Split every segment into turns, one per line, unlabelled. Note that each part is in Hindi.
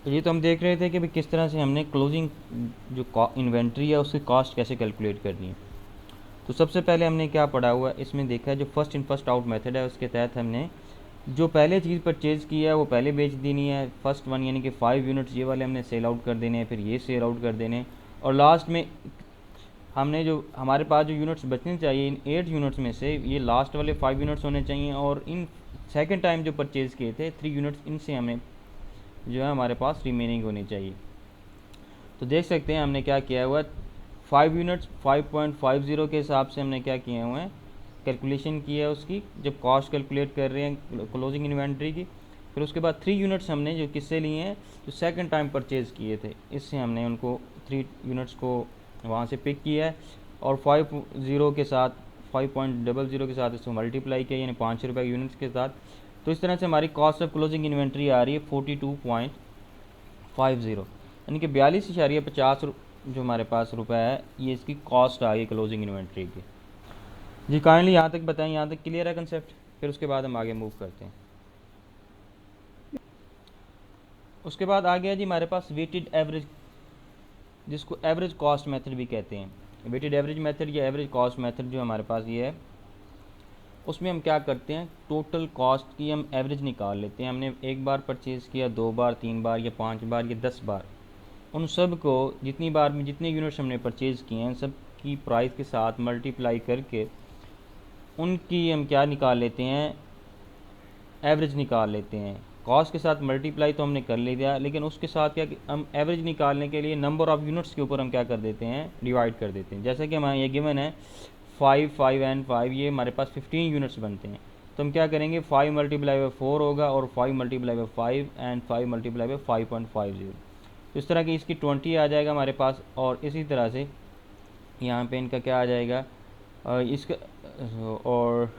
तो ये तो हम देख रहे थे कि भाई किस तरह से हमने क्लोजिंग जो इन्वेंट्री है उसकी कॉस्ट कैसे कैलकुलेट करनी है। तो सबसे पहले हमने क्या पढ़ा हुआ है, इसमें देखा है जो first in first out method है उसके तहत हमने जो पहले चीज़ परचेज़ की है वो पहले बेच देनी है। फर्स्ट वन यानी कि 5 यूनिट्स ये वाले हमने सेल आउट कर देने हैं, फिर ये सेल आउट कर देने हैं, और लास्ट में हमने जो हमारे पास जो यूनिट्स बचने चाहिए इन 8 यूनिट्स में से ये लास्ट वाले 5 यूनिट्स होने चाहिए, और इन सेकेंड टाइम जो परचेज़ किए थे 3 यूनिट्स इनसे हमें जो है हमारे पास रिमेनिंग होनी चाहिए। तो देख सकते हैं हमने क्या किया हुआ है, 5 यूनिट्स 5.50 के हिसाब से हमने क्या किए हुए हैं, कैलकुलेशन की है उसकी जब कॉस्ट कैलकुलेट कर रहे हैं क्लोजिंग इन्वेंट्री की। फिर उसके बाद 3 यूनिट्स हमने जो किससे लिए हैं, जो सेकंड टाइम परचेज़ किए थे, इससे हमने उनको 3 यूनिट्स को वहाँ से पिक किया है, और 50 के साथ 5.00 के साथ इसको मल्टीप्लाई किया, यानी 5 रुपये यूनिट्स के साथ। तो इस तरह से हमारी कॉस्ट ऑफ क्लोजिंग इन्वेंट्री आ रही है 42.50, यानी कि 42.50 जो हमारे पास रुपए है, ये इसकी कॉस्ट आ गई क्लोजिंग इन्वेंट्री की। जी काइंडली यहाँ तक बताएं, यहाँ तक क्लियर है कंसेप्ट, फिर उसके बाद हम आगे मूव करते हैं। उसके बाद आ गया जी हमारे पास वेटेड एवरेज, जिसको एवरेज कॉस्ट मेथड भी कहते हैं। वेटेड एवरेज मेथड या एवरेज कॉस्ट मेथड जो हमारे पास ये है, उसमें हम क्या करते हैं, टोटल कॉस्ट की हम एवरेज निकाल लेते हैं। हमने एक बार परचेज़ किया, 2 बार, 3 बार या 5 बार या 10 बार, उन सब को जितनी बार में जितने यूनिट्स हमने परचेज़ किए हैं सब की प्राइस के साथ मल्टीप्लाई करके उनकी हम क्या निकाल लेते हैं, एवरेज निकाल लेते हैं। कॉस्ट के साथ मल्टीप्लाई तो हमने कर लिया, लेकिन उसके साथ क्या कि हम एवरेज निकालने के लिए नंबर ऑफ़ यूनिट्स के ऊपर हम क्या कर देते हैं, डिवाइड कर देते हैं। जैसे कि हमारे ये गिवन है 5, 5 एंड 5, ये हमारे पास 15 यूनिट्स बनते हैं। तो हम क्या करेंगे, 5 मल्टीप्लाई बाई 4 होगा, और 5 multiply by 5 and 5 multiply by 5.50। तो इस तरह की इसकी 20 आ जाएगा हमारे पास, और इसी तरह से यहाँ पे इनका क्या आ जाएगा, इसका और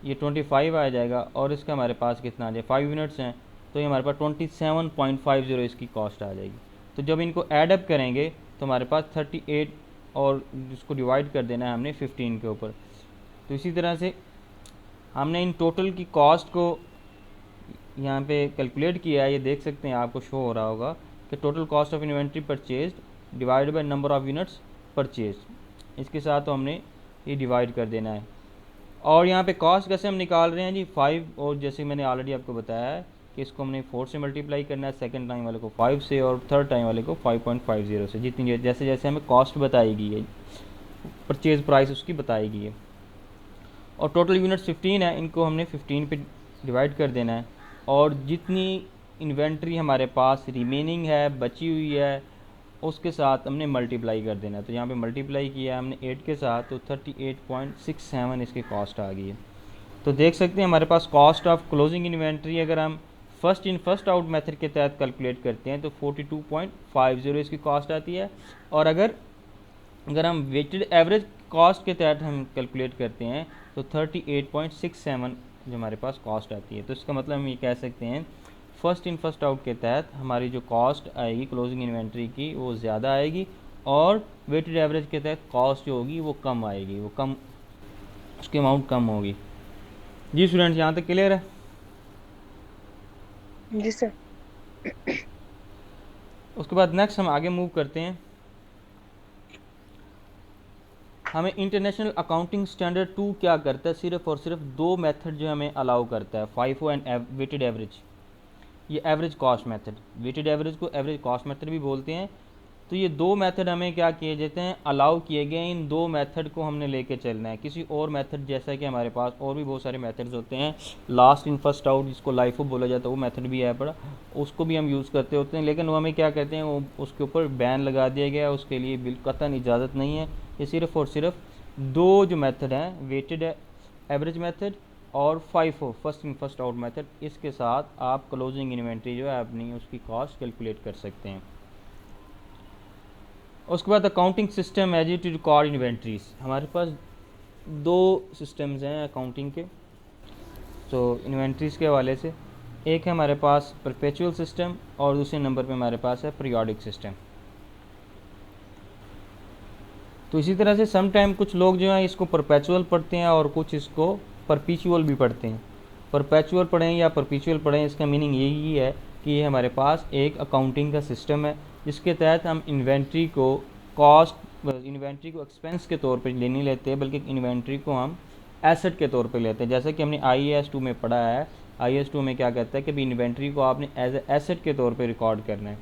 ये 25 आ जाएगा, और इसका हमारे पास कितना आ जाएगा, 5 यूनिट्स हैं तो ये हमारे पास 27.50 इसकी कॉस्ट आ जाएगी। तो जब इनको ऐड अप करेंगे तो हमारे पास 38, और जिसको डिवाइड कर देना है हमने 15 के ऊपर। तो इसी तरह से हमने इन टोटल की कॉस्ट को यहाँ पे कैलकुलेट किया है। ये देख सकते हैं, आपको शो हो रहा होगा कि total cost of inventory purchase divide by number of units purchase, इसके साथ तो हमने ये डिवाइड कर देना है। और यहाँ पे कॉस्ट कैसे हम निकाल रहे हैं जी, 5, और जैसे मैंने ऑलरेडी आपको बताया है कि इसको हमने 4 से मल्टीप्लाई करना है, सेकंड टाइम वाले को 5 से, और थर्ड टाइम वाले को 5.50 से। जितनी जैसे जैसे हमें कॉस्ट बताएगी है, परचेज प्राइस उसकी बताएगी है। और टोटल यूनिट्स 15 है, इनको हमने 15 पे डिवाइड कर देना है, और जितनी इन्वेंट्री हमारे पास रिमेनिंग है, बची हुई है, उसके साथ हमने मल्टीप्लाई कर देना है। तो यहाँ पे मल्टीप्लाई किया है हमने 8 के साथ, तो 38.67 इसकी कॉस्ट आ गई है। तो देख सकते हैं हमारे पास कॉस्ट ऑफ क्लोजिंग इन्वेंट्री अगर हम first in first out method के तहत कैलकुलेट करते हैं तो 42.50 इसकी कॉस्ट आती है, और अगर हम वेटेड एवरेज कॉस्ट के तहत हम कैलकुलेट करते हैं तो 38.67 जो हमारे पास कॉस्ट आती है। तो इसका मतलब हम ये कह सकते हैं फर्स्ट इन फर्स्ट आउट के तहत हमारी जो कॉस्ट आएगी क्लोजिंग इन्वेंट्री की वो ज़्यादा आएगी, और वेटेड एवरेज के तहत कॉस्ट जो होगी वो कम आएगी, वो कम, उसकी अमाउंट कम होगी। जी स्टूडेंट्स, यहाँ तक क्लियर है?
जी सर।
उसके बाद नेक्स्ट हम आगे मूव करते हैं। हमें इंटरनेशनल अकाउंटिंग स्टैंडर्ड 2 क्या करता है, सिर्फ और सिर्फ 2 मेथड जो हमें अलाउ करता है, फाइफो एंड वेटेड एवरेज। ये average cost method, weighted average को एवरेज कॉस्ट मेथड भी बोलते हैं। तो ये 2 मेथड हमें क्या किए जाते हैं, अलाउ किए गए। इन 2 मेथड को हमने लेके चलना है। किसी और मेथड, जैसा कि हमारे पास और भी बहुत सारे मेथड्स होते हैं, लास्ट इन फर्स्ट आउट जिसको लाइफो बोला जाता है, वो मेथड भी है बड़ा, उसको भी हम यूज़ करते होते हैं, लेकिन वो हमें क्या कहते हैं, वो उसके ऊपर बैन लगा दिया गया है, उसके लिए बिल्कुल इजाज़त नहीं है। ये सिर्फ और सिर्फ 2 जो मेथड हैं, वेटेड एवरेज मेथड और FIFO first in first out method, इसके साथ आप क्लोजिंग इन्वेंट्री जो है अपनी उसकी कॉस्ट कैलकुलेट कर सकते हैं। उसके बाद accounting system as to record inventories, हमारे पास 2 सिस्टम्स हैं अकाउंटिंग के। तो इन्वेंट्रीज के हवाले से एक है हमारे पास परपेचुअल सिस्टम, और दूसरे नंबर पे हमारे पास है पीरियोडिक सिस्टम। तो इसी तरह से सम टाइम कुछ लोग जो हैं इसको परपेचुअल पढ़ते हैं और कुछ इसको परपीचुअल भी पढ़ते हैं। परपेचुअल पढ़ें या परपीचुअल पढ़ें, इसका मीनिंग यही है कि कि ये हमारे पास एक अकाउंटिंग का सिस्टम है जिसके तहत हम इन्वेंट्री को एक्सपेंस के तौर पर नहीं लेते, बल्कि इन्वेंट्री को हम एसेट के तौर पे लेते हैं। जैसे कि हमने IAS 2 में पढ़ा है, IAS 2 में क्या कहता है कि भी इन्वेंट्री को आपने एज ए एसेट के तौर पे रिकॉर्ड करना है।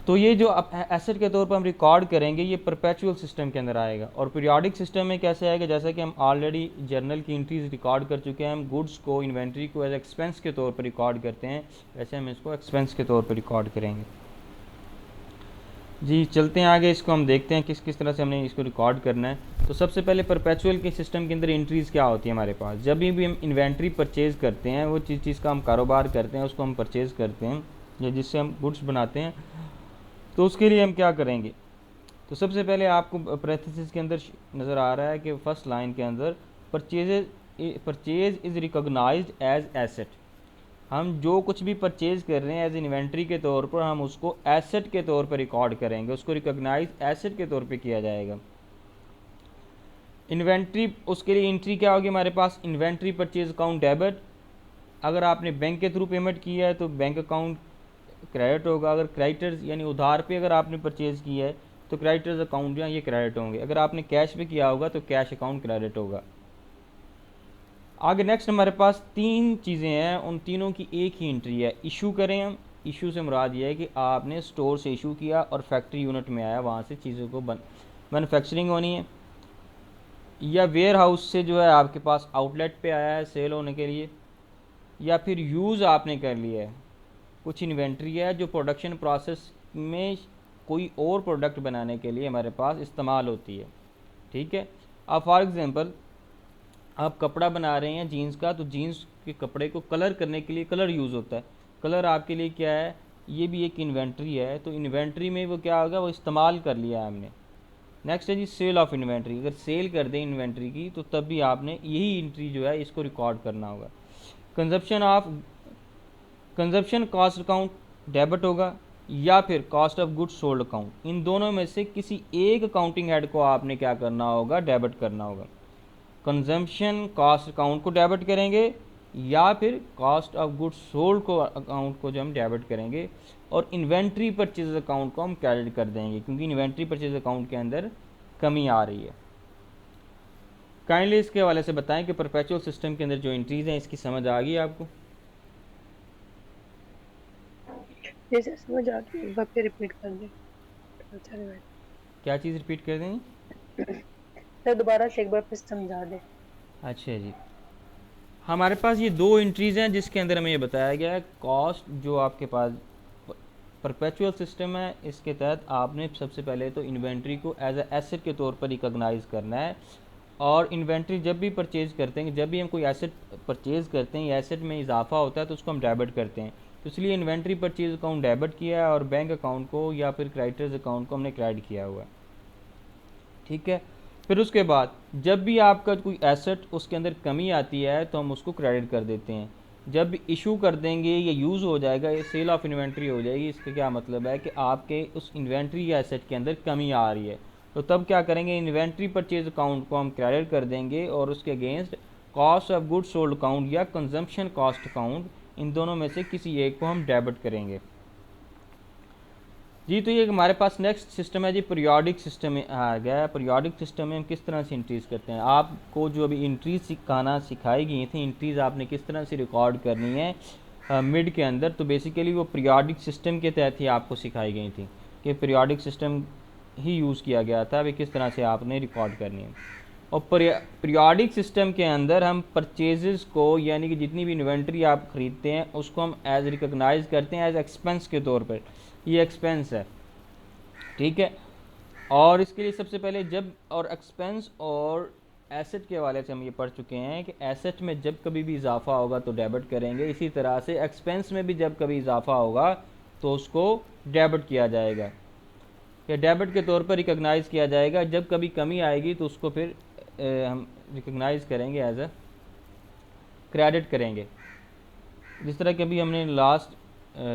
तो ये जो एसेट के तौर पर हम रिकॉर्ड करेंगे ये परपेचुअल सिस्टम के अंदर आएगा। और पीरियोडिक सिस्टम में कैसे आएगा, जैसा कि हम ऑलरेडी जर्नल की एंट्रीज रिकॉर्ड कर चुके हैं, हम गुड्स को इन्वेंट्री को एज एक्सपेंस के तौर पर रिकॉर्ड करते हैं, वैसे हम इसको एक्सपेंस के तौर पर रिकॉर्ड करेंगे। जी चलते हैं आगे, इसको हम देखते हैं किस किस तरह से हमने इसको रिकॉर्ड करना है। तो सबसे पहले परपेचुअल के सिस्टम के अंदर एंट्रीज़ क्या होती है हमारे पास, जब भी हम इन्वेंट्री परचेज़ करते हैं, वो चीज़ का हम कारोबार करते हैं, उसको हम परचेज़ करते हैं या जिससे हम गुड्स बनाते हैं, तो उसके लिए हम क्या करेंगे। तो सबसे पहले आपको पैरेंथेसिस के अंदर नज़र आ रहा है कि फर्स्ट लाइन के अंदर purchase is recognized as asset. हम जो कुछ भी परचेज़ कर रहे हैं एज इन्वेंट्री के तौर पर हम उसको एसेट के तौर पर रिकॉर्ड करेंगे, उसको रिकॉग्नाइज एसेट के तौर पे किया जाएगा। इन्वेंट्री, उसके लिए एंट्री क्या होगी हमारे पास, इन्वेंट्री परचेज अकाउंट डेबिट। अगर आपने बैंक के थ्रू पेमेंट किया है तो बैंक अकाउंट क्रेडिट होगा। अगर क्रेडिटर्स यानी उधार पे अगर आपने परचेज़ किया है तो क्रेडिटर्स अकाउंट जो है ये क्रेडिट होंगे। अगर आपने कैश पे किया होगा तो कैश अकाउंट क्रेडिट होगा। आगे नेक्स्ट हमारे पास 3 चीज़ें हैं, उन तीनों की एक ही एंट्री है। इशू करें हम, इशू से मुराद ये है कि आपने स्टोर से इशू किया और फैक्ट्री यूनिट में आया, वहाँ से चीज़ों को मैन्युफैक्चरिंग होनी है, या वेयर हाउस से जो है आपके पास आउटलेट पे आया है सेल होने के लिए, या फिर यूज़ आपने कर लिया है। कुछ इन्वेंट्री है जो प्रोडक्शन प्रोसेस में कोई और प्रोडक्ट बनाने के लिए हमारे पास इस्तेमाल होती है, ठीक है। अब फॉर एग्ज़ाम्पल आप कपड़ा बना रहे हैं जीन्स का, तो जीन्स के कपड़े को कलर करने के लिए कलर यूज़ होता है। कलर आपके लिए क्या है, ये भी एक इन्वेंट्री है, तो इन्वेंट्री में वो क्या होगा, वो इस्तेमाल कर लिया है हमने। नेक्स्ट है जी सेल ऑफ इन्वेंट्री। अगर सेल कर दें इन्वेंट्री की तो तब भी आपने यही एंट्री जो है इसको रिकॉर्ड करना होगा। कंजप्शन कॉस्ट अकाउंट डेबिट होगा या फिर cost of goods sold account, इन दोनों में से किसी एक अकाउंटिंग हेड को आपने क्या करना होगा, डेबिट करना होगा। कंजम्पशन कॉस्ट अकाउंट को डेबिट करेंगे या फिर कॉस्ट ऑफ गुड्स सोल्ड को अकाउंट को जो हम डेबिट करेंगे, और इन्वेंट्री परचेज अकाउंट को हम क्रेडिट कर देंगे क्योंकि इन्वेंट्री परचेज अकाउंट के अंदर कमी आ रही है। काइंडली इसके हवाले से बताएं कि परपेचुअल सिस्टम के अंदर जो एंट्रीज हैं इसकी समझ आ गई आपको?
जैसे समझ आ गई, एक बार फिर रिपीट कर दे। अच्छा
क्या चीज़ रिपीट कर दें?
सर दोबारा से एक बार फिर समझा दे।
अच्छा जी, हमारे पास ये 2 एंट्रीज़ हैं जिसके अंदर हमें ये बताया गया है कॉस्ट जो आपके पास परपेचुअल सिस्टम है, इसके तहत आपने सबसे पहले तो इन्वेंट्री को एज ए एसेट के तौर पर रिकॉग्नाइज करना है। और इन्वेंट्री जब भी परचेज़ करते हैं, जब भी हम कोई एसेट परचेज़ करते हैं या एसेट में इजाफा होता है तो उसको हम डेबिट करते हैं। तो इसलिए इन्वेंट्री परचेज अकाउंट डेबिट किया है और बैंक अकाउंट को या फिर क्रेडिटर्स अकाउंट को हमने क्रेडिट किया हुआ है, ठीक है। फिर उसके बाद जब भी आपका कोई एसेट उसके अंदर कमी आती है तो हम उसको क्रेडिट कर देते हैं। जब इशू कर देंगे या यूज़ हो जाएगा, ये सेल ऑफ इन्वेंट्री हो जाएगी, इसका क्या मतलब है कि आपके उस इन्वेंट्री या एसेट के अंदर कमी आ रही है, तो तब क्या करेंगे, इन्वेंट्री परचेज अकाउंट को हम क्रेडिट कर देंगे और उसके against cost of goods sold account या कंजम्पशन कॉस्ट अकाउंट, इन दोनों में से किसी एक को हम डेबिट करेंगे। जी तो ये हमारे पास नेक्स्ट सिस्टम है जी, पीरियोडिक सिस्टम में आ गया है। पीरियोडिक सिस्टम में हम किस तरह से इंट्रीज़ करते हैं, आपको जो अभी इंट्रीज सिखाई गई थी, इंट्रीज़ आपने किस तरह से रिकॉर्ड करनी है मिड के अंदर, तो बेसिकली वो पीरियोडिक सिस्टम के तहत ही आपको सिखाई गई थी कि पीरियोडिक सिस्टम ही यूज़ किया गया था, अभी किस तरह से आपने रिकॉर्ड करनी है। और पीरियोडिक सिस्टम के अंदर हम परचेजेस को यानी कि जितनी भी इन्वेंट्री आप ख़रीदते हैं उसको हम एज रिकॉग्नाइज करते हैं एज एक्सपेंस के तौर पर, ये एक्सपेंस है, ठीक है। और इसके लिए सबसे पहले जब और एक्सपेंस और एसेट के हवाले से हम ये पढ़ चुके हैं कि एसेट में जब कभी भी इजाफा होगा तो डेबिट करेंगे, इसी तरह से एक्सपेंस में भी जब कभी इजाफा होगा तो उसको डेबिट किया जाएगा या डेबिट के तौर पर रिकॉग्नाइज किया जाएगा। जब कभी कमी आएगी तो उसको फिर हम रिकॉग्नाइज करेंगे एज अ क्रेडिट करेंगे। जिस तरह कि अभी हमने लास्ट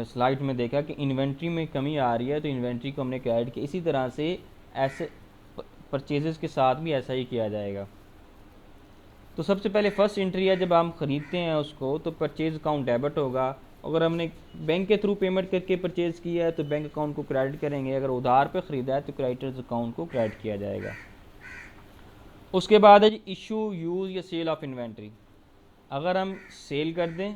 स्लाइड में देखा कि इन्वेंट्री में कमी आ रही है तो इन्वेंट्री को हमने क्रेडिट किया, इसी तरह से ऐसे परचेजेस के साथ भी ऐसा ही किया जाएगा। तो सबसे पहले फर्स्ट एंट्री है, जब हम ख़रीदते हैं उसको तो परचेज अकाउंट डेबिट होगा अगर हमने बैंक के थ्रू पेमेंट करके परचेज़ किया है तो बैंक अकाउंट को क्रेडिट करेंगे, अगर उधार पे ख़रीदा है तो क्रेडिटर्स अकाउंट को क्रेडिट किया जाएगा। उसके बाद है जी इशू, यूज़ या सेल ऑफ इन्वेंट्री। अगर हम सेल कर दें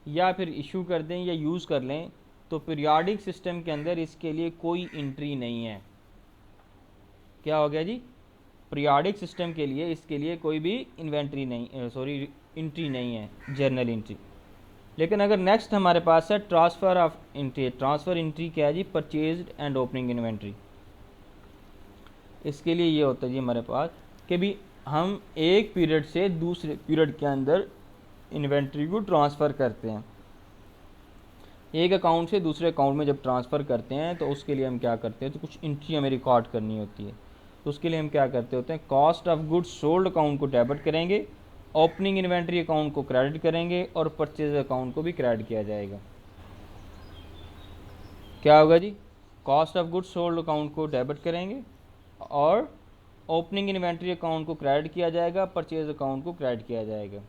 या फिर इशू कर दें या यूज़ कर लें तो पीरियाडिक सिस्टम के अंदर इसके लिए कोई एंट्री नहीं है। क्या हो गया जी, पीरियाडिक सिस्टम के लिए इसके लिए कोई भी इन्वेंट्री नहीं, एंट्री नहीं है, जर्नल एंट्री। लेकिन अगर नेक्स्ट हमारे पास है transfer of entry. Transfer entry क्या है जी, परचेज्ड एंड ओपनिंग इन्वेंट्री। इसके लिए ये होता है जी हमारे पास कि भी हम एक पीरियड से दूसरे पीरियड के अंदर इन्वेंट्री को ट्रांसफ़र करते हैं। एक अकाउंट से दूसरे अकाउंट में जब ट्रांसफ़र करते हैं तो उसके लिए हम क्या करते हैं, तो कुछ एंट्री हमें रिकॉर्ड करनी होती है। तो उसके लिए हम क्या करते होते हैं, cost of goods sold account को डेबिट करेंगे, ओपनिंग इन्वेंट्री अकाउंट को क्रेडिट करेंगे और परचेज अकाउंट को भी क्रेडिट किया जाएगा। क्या होगा जी, cost of goods sold account को डेबिट करेंगे और ओपनिंग इन्वेंट्री अकाउंट को क्रेडिट किया जाएगा, परचेज अकाउंट को क्रेडिट किया जाएगा।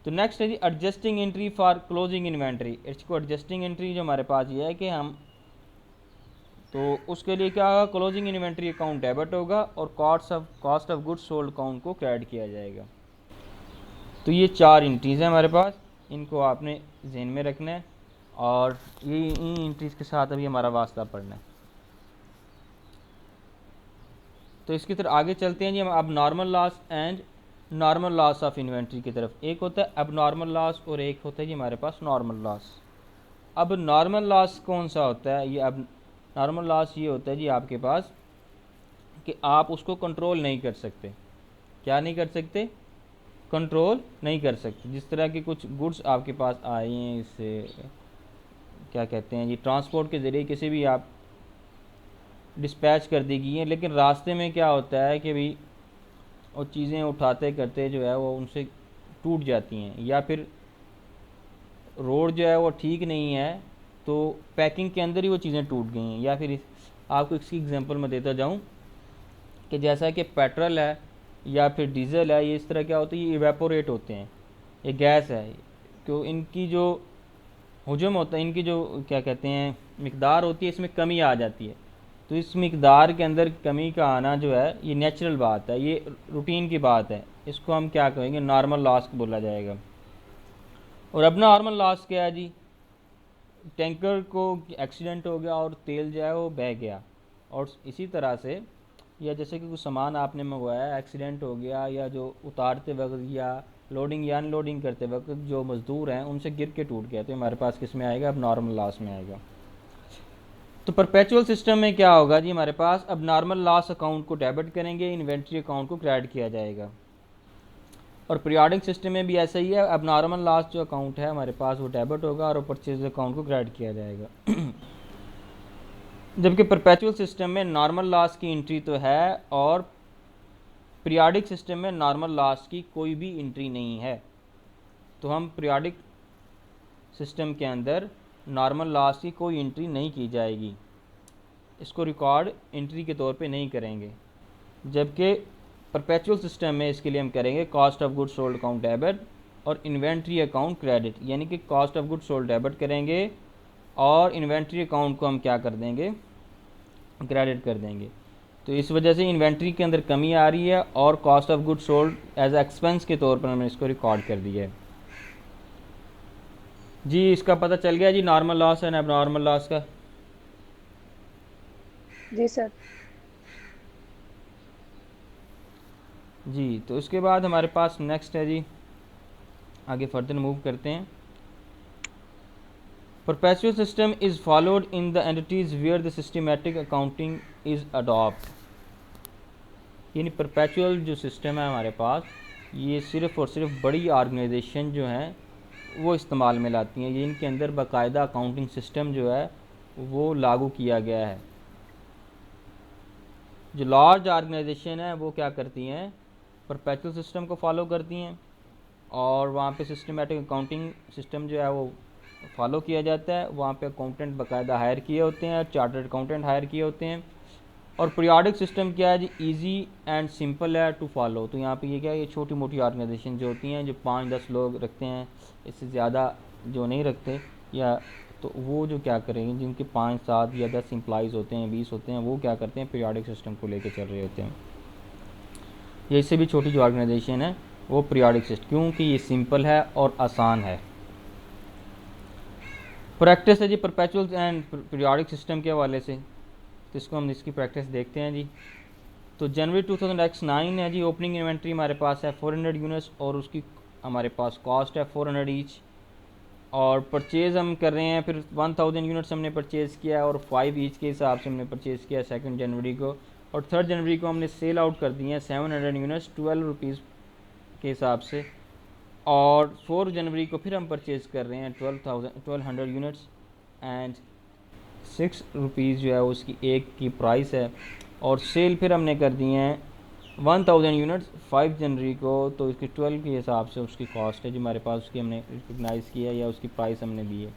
तो नेक्स्ट है जी adjusting entry for closing inventory. इसको एडजस्टिंग एंट्री जो हमारे पास ये है कि हम, तो उसके लिए क्या होगा, क्लोजिंग इन्वेंट्री अकाउंट डेबिट होगा और cost of goods sold account को क्रेडिट किया जाएगा। तो ये 4 एंट्रीज़ हैं हमारे पास, इनको आपने जहन में रखना है और ये इन एंट्रीज़ के साथ अभी हमारा वास्ता पढ़ना है। तो इसकी तरफ आगे चलते हैं जी हम। अब normal loss and normal loss of inventory की तरफ। एक होता है अब नॉर्मल लॉस और एक होता है जी हमारे पास नॉर्मल लॉस। अब नॉर्मल लॉस कौन सा होता है, ये अब नॉर्मल लॉस ये होता है जी आपके पास कि आप उसको कंट्रोल नहीं कर सकते। क्या नहीं कर सकते, कंट्रोल नहीं कर सकते। जिस तरह के कुछ गुड्स आपके पास आए हैं, इससे क्या कहते हैं जी, ट्रांसपोर्ट के ज़रिए किसी भी आप डिस्पैच कर दी गई हैं, लेकिन रास्ते में क्या होता है कि भाई वो चीज़ें उठाते करते जो है वो उनसे टूट जाती हैं, या फिर रोड जो है वो ठीक नहीं है तो पैकिंग के अंदर ही वो चीज़ें टूट गई हैं। या फिर आपको इसकी एग्जांपल मैं देता जाऊं कि जैसा कि पेट्रोल है या फिर डीजल है, ये इस तरह क्या होता है, ये इवेपोरेट होते हैं, ये गैस है, क्यों इनकी जो हुजम होता है, इनकी जो क्या कहते हैं मिकदार होती है, इसमें कमी आ जाती है। तो इस मिकदार के अंदर कमी का आना जो है ये नेचुरल बात है, ये रूटीन की बात है। इसको हम क्या कहेंगे, नॉर्मल लॉस बोला जाएगा। और अब नॉर्मल लॉस क्या है जी, टैंकर को एक्सीडेंट हो गया और तेल जो है वो बह गया, और इसी तरह से या जैसे कि कुछ सामान आपने मंगवाया, एक्सीडेंट हो गया, या जो उतारते वक्त या लोडिंग या अनलोडिंग करते वक्त जो मज़दूर हैं उनसे गिर के टूट गया, तो हमारे पास किस में आएगा, अब नॉर्मल लॉस में आएगा। तो परपेचुअल सिस्टम में क्या होगा जी हमारे पास, अब नॉर्मल लॉस अकाउंट को डेबिट करेंगे, इन्वेंट्री अकाउंट को क्रेडिट किया जाएगा। और पीरियोडिक सिस्टम में भी ऐसा ही है, अब नॉर्मल लॉस जो अकाउंट है हमारे पास वो डेबिट होगा और परचेज अकाउंट को क्रेडिट किया जाएगा। जबकि परपेचुअल सिस्टम में नॉर्मल लॉस की एंट्री तो है और पीरियोडिक सिस्टम में नॉर्मल लॉस की कोई भी एंट्री नहीं है। तो हम पीरियोडिक सिस्टम के अंदर नॉर्मल लॉस की कोई एंट्री नहीं की जाएगी, इसको रिकॉर्ड एंट्री के तौर पे नहीं करेंगे। जबकि परपेचुअल सिस्टम में इसके लिए हम करेंगे cost of goods sold account debit और इन्वेंट्री अकाउंट क्रेडिट, यानी कि cost of goods sold debit करेंगे और इन्वेंट्री अकाउंट को हम क्या कर देंगे, क्रेडिट कर देंगे। तो इस वजह से इन्वेंट्री के अंदर कमी आ रही है और cost of goods sold as expense के तौर पर हमने इसको रिकॉर्ड कर दिया है जी। इसका पता चल गया जी normal loss and abnormal loss का।
जी सर।
जी तो इसके बाद हमारे पास नेक्स्ट है जी, आगे फर्दर मूव करते हैं। Perpetual system is followed in the entities where the systematic accounting is adopt. यानी परपेचुअल जो सिस्टम है हमारे पास, ये सिर्फ़ और सिर्फ बड़ी ऑर्गेनाइजेशन जो हैं वो इस्तेमाल में लाती हैं। ये इनके अंदर बाकायदा अकाउंटिंग सिस्टम जो है वो लागू किया गया है। जो लार्ज ऑर्गेनाइजेशन है वो क्या करती हैं, परपेचुअल सिस्टम को फॉलो करती हैं और वहाँ पे सिस्टमेटिक अकाउंटिंग सिस्टम जो है वो फॉलो किया जाता है। वहाँ पे अकाउंटेंट बाकायदा हायर किए होते हैं, चार्टर्ड अकाउंटेंट हायर किए होते हैं। और पीरियोडिक सिस्टम क्या है जी, इजी एंड सिंपल है टू फॉलो। तो यहाँ पे ये क्या है, ये छोटी मोटी ऑर्गेनाइजेशन जो होती हैं जो 5-10 लोग रखते हैं, इससे ज़्यादा जो नहीं रखते या तो वो जो क्या करेंगे, जिनके 5, 7 या 10 एम्प्लॉइज़ होते हैं, 20 होते हैं, वो क्या करते हैं, पीरियाडिक सिस्टम को लेके चल रहे होते हैं। या इससे भी छोटी जो ऑर्गेनाइजेशन है वो पीरियाडिक सिस्टम, क्योंकि ये सिंपल है और आसान है। प्रैक्टिस है जी परपेचुअल एंड पीरियाडिक सिस्टम के हवाले से, तो इसको हम इसकी प्रैक्टिस देखते हैं जी। तो जनवरी 2009 है जी, ओपनिंग इन्वेंट्री हमारे पास है 400 यूनिट्स और उसकी हमारे पास कॉस्ट है 400 ईच, और परचेज़ हम कर रहे हैं फिर 1000 यूनिट्स हमने परचेज़ किया है और 5 ईच के हिसाब से हमने परचेज़ किया 2 जनवरी को, और 3 जनवरी को हमने सेल आउट कर दिए हैं 700 यूनिट्स 12 रुपीज़ के हिसाब से, और 4 जनवरी को फिर हम परचेज़ कर रहे हैं 1200 यूनिट्स एंड 6 रुपीज़ जो है उसकी एक की प्राइस है, और सेल फिर हमने कर दिए हैं 1000 यूनिट्स 5 जनवरी को, तो इसकी 12 के हिसाब से उसकी कॉस्ट है जो हमारे पास, उसकी हमने रिकग्नाइज़ किया या उसकी प्राइस हमने दी है।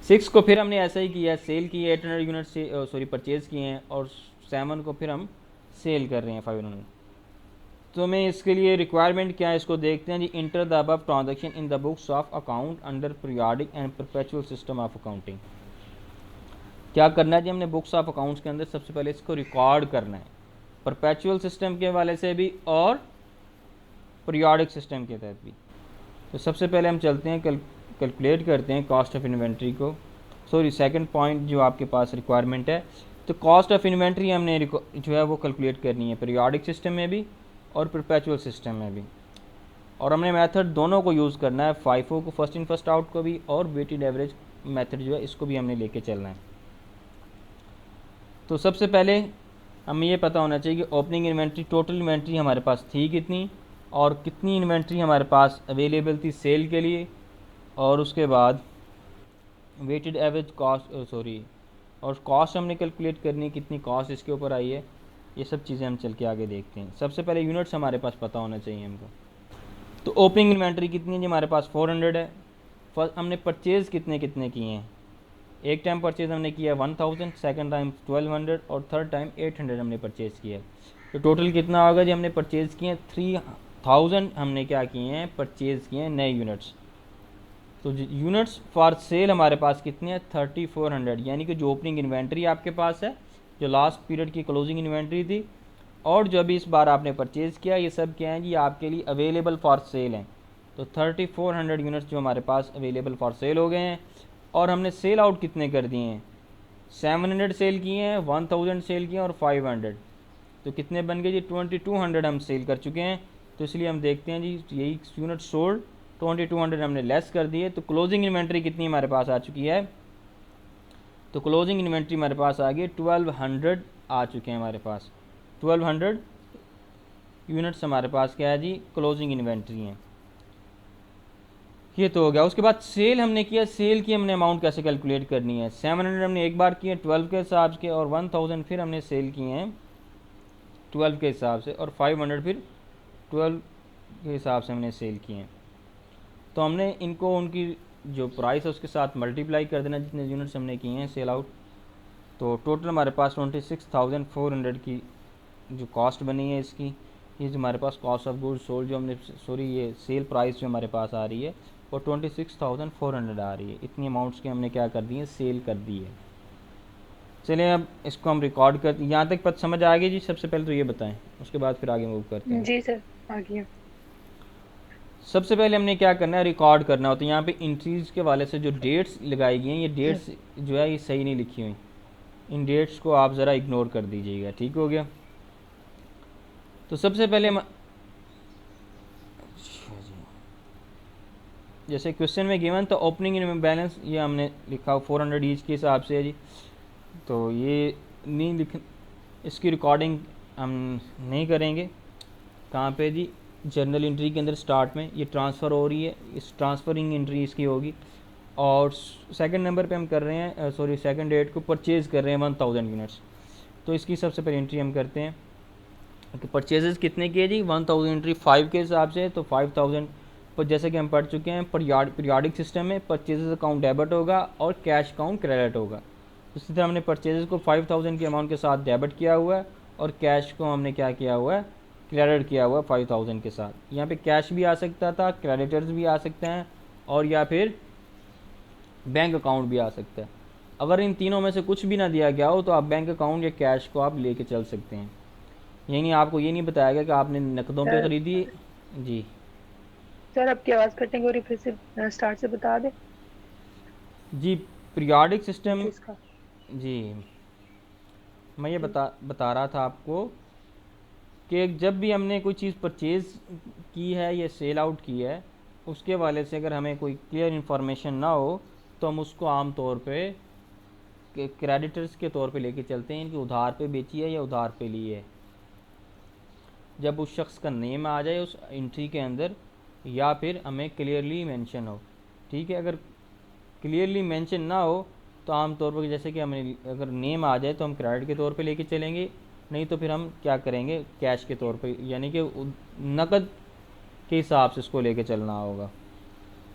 6 को फिर हमने ऐसा ही किया, सेल की 800 यूनिट से परचेज़ किए हैं, और 7 को फिर हम सेल कर रहे हैं 500। तो मैं इसके लिए रिक्वायरमेंट क्या है इसको देखते हैं जी। Enter the above transaction in the books of account under periodic and perpetual system of accounting. क्या करना है जी, हमने बुक्स ऑफ अकाउंट्स के अंदर सबसे पहले इसको रिकॉर्ड करना है, परपेचुअल सिस्टम के हवाले से भी और पीरियाडिक सिस्टम के तहत भी। तो सबसे पहले हम चलते हैं कैलकुलेट करते हैं कॉस्ट ऑफ इन्वेंट्री को, सेकंड पॉइंट जो आपके पास रिक्वायरमेंट है, तो कॉस्ट ऑफ इन्वेंट्री हमने जो है वो कैलकुलेट करनी है पीरियाडिक सिस्टम में भी और परपेचुअल सिस्टम में भी, और हमने मेथड दोनों को यूज़ करना है, फाइफो को फर्स्ट इन फर्स्ट आउट को भी, और वेटेड एवरेज मेथड जो है इसको भी हमने लेके चलना है। तो सबसे पहले हमें ये पता होना चाहिए कि ओपनिंग इन्वेंट्री, टोटल इन्वेंट्री हमारे पास थी कितनी, और कितनी इन्वेंट्री हमारे पास अवेलेबल थी सेल के लिए, और उसके बाद वेटेड एवरेज कॉस्ट और कॉस्ट हमने कैलकुलेट करनी है, कितनी कॉस्ट इसके ऊपर आई है। ये सब चीज़ें हम चल के आगे देखते हैं। सबसे पहले यूनिट्स हमारे पास पता होना चाहिए हमको। तो ओपनिंग इन्वेंट्री कितनी है जी, हमारे पास 400 है। फर्स्ट हमने परचेज़ कितने किए हैं, एक टाइम परचेज़ हमने किया 1000, सेकंड टाइम 1200 और थर्ड टाइम 800 हमने परचेज़ किया। तो टोटल कितना होगा जी, हमने परचेज़ किए 3000, हमने क्या किए हैं, परचेज़ किए हैं नए यूनिट्स। तो यूनिट्स फॉर सेल हमारे पास कितने हैं, 3400, यानी कि जो ओपनिंग इन्वेंट्री आपके पास है, जो लास्ट पीरियड की क्लोजिंग इन्वेंट्री थी, और जो अभी इस बार आपने परचेज़ किया, ये सब क्या है जी, आपके लिए अवेलेबल फॉर सेल हैं। तो 3400 यूनिट्स जो हमारे पास अवेलेबल फॉर सेल हो गए हैं, और हमने सेल आउट कितने कर दिए हैं, 700 सेल किए हैं, 1000 सेल किए हैं और 500, तो कितने बन गए जी, 2200 हम सेल कर चुके हैं। तो इसलिए हम देखते हैं जी, यही यूनिट सोल्ड 2200 हमने लेस कर दिए। तो क्लोजिंग इन्वेंट्री कितनी हमारे पास आ चुकी है, तो क्लोजिंग इन्वेंट्री हमारे पास आ गई 1200 आ चुके हैं हमारे पास, 1200 यूनिट्स हमारे पास क्या है जी, क्लोजिंग इन्वेंट्री हैं। ये तो हो गया। उसके बाद सेल हमने किया, सेल की हमने अमाउंट कैसे कैलकुलेट करनी है, 700 हमने एक बार किए 12 के हिसाब से, और 1000 फिर हमने सेल किए हैं 12 के हिसाब से, और 500 फिर 12 के हिसाब से हमने सेल किए हैं। तो हमने इनको उनकी जो प्राइस है उसके साथ मल्टीप्लाई कर देना, जितने यूनिट्स हमने किए हैं सेल आउट। तो टोटल हमारे पास 26,400 की जो कॉस्ट बनी है इसकी, ये जो हमारे पास कॉस्ट ऑफ गुड्स सोल्ड जो हमने ये सेल प्राइस जो हमारे पास आ रही है वो 26,400 आ रही है। इतनी अमाउंट्स की हमने क्या कर दी है, सेल कर दी है। चलिए अब इसको हम रिकॉर्ड कर, यहाँ तक पता समझ आ गई जी। सबसे पहले तो ये बताएं, उसके बाद फिर आगे मूव करते हैं।
जी सर, आ गया।
सबसे पहले हमने क्या करना है, रिकॉर्ड करना होता है। यहाँ पे इंट्रीज के वाले से जो डेट्स लगाई गई हैं, ये डेट्स जो है ये सही नहीं लिखी हुई, इन डेट्स को आप ज़रा इग्नोर कर दीजिएगा, ठीक हो गया। तो सबसे पहले हम जैसे क्वेश्चन में गिवन तो ओपनिंग इन बैलेंस ये हमने लिखा 400 ईच के हिसाब से है जी, तो ये नहीं लिख, इसकी रिकॉर्डिंग हम नहीं करेंगे। कहाँ पे जी, जर्नल एंट्री के अंदर स्टार्ट में ये ट्रांसफ़र हो रही है, इस ट्रांसफरिंग एंट्री इसकी होगी। और सेकंड नंबर पे हम कर रहे हैं, सेकंड डेट को परचेज़ कर रहे हैं 1000 यूनिट्स। तो इसकी सबसे पहले एंट्री हम करते हैं कि परचेजेस कितने किए जी, 1000 एंट्री 5 के हिसाब से, तो 5000 पर जैसे कि हम पढ़ चुके हैं पीरियाडिक सिस्टम में परचेजेस अकाउंट डेबिट होगा और कैश अकाउंट क्रेडिट होगा। इसी तरह हमने परचेजेस को 5000 के अमाउंट के साथ डेबिट किया हुआ है, और कैश को हमने क्या किया हुआ है, क्रेडिट किया हुआ है 5000 के साथ। यहाँ पे कैश भी आ सकता था, क्रेडिटर्स भी आ सकते हैं, और या फिर बैंक अकाउंट भी आ सकता है। अगर इन तीनों में से कुछ भी ना दिया गया हो तो आप बैंक अकाउंट या कैश को आप लेके चल सकते हैं। यानी आपको ये नहीं बताया गया कि आपने नकदों पे
सर
ख़रीदी। जी
सर आपकी आवाज़ कटिंग हो रही, फिर से स्टार्ट से बता दें
जी, पीरियाडिक सिस्टम।
परचेज का।
जी, मैं ये
जी
बता रहा था आपको कि जब भी हमने कोई चीज़ परचेज़ की है या सेल आउट की है, उसके वाले से अगर हमें कोई क्लियर इन्फॉर्मेशन ना हो तो हम उसको आम तौर पे क्रेडिटर्स के तौर पे लेके चलते हैं, इनकी उधार पे बेची है या उधार पे ली है। जब उस शख्स का नेम आ जाए उस एंट्री के अंदर, या फिर हमें क्लियरली मेंशन हो। ठीक है, अगर क्लियरली मेंशन ना हो तो आम तौर पर जैसे कि हमें अगर नेम आ जाए तो हम क्रेडिट के तौर पे लेके चलेंगे, नहीं तो फिर हम क्या करेंगे, कैश के तौर पे यानी कि नकद के हिसाब से इसको लेके चलना होगा।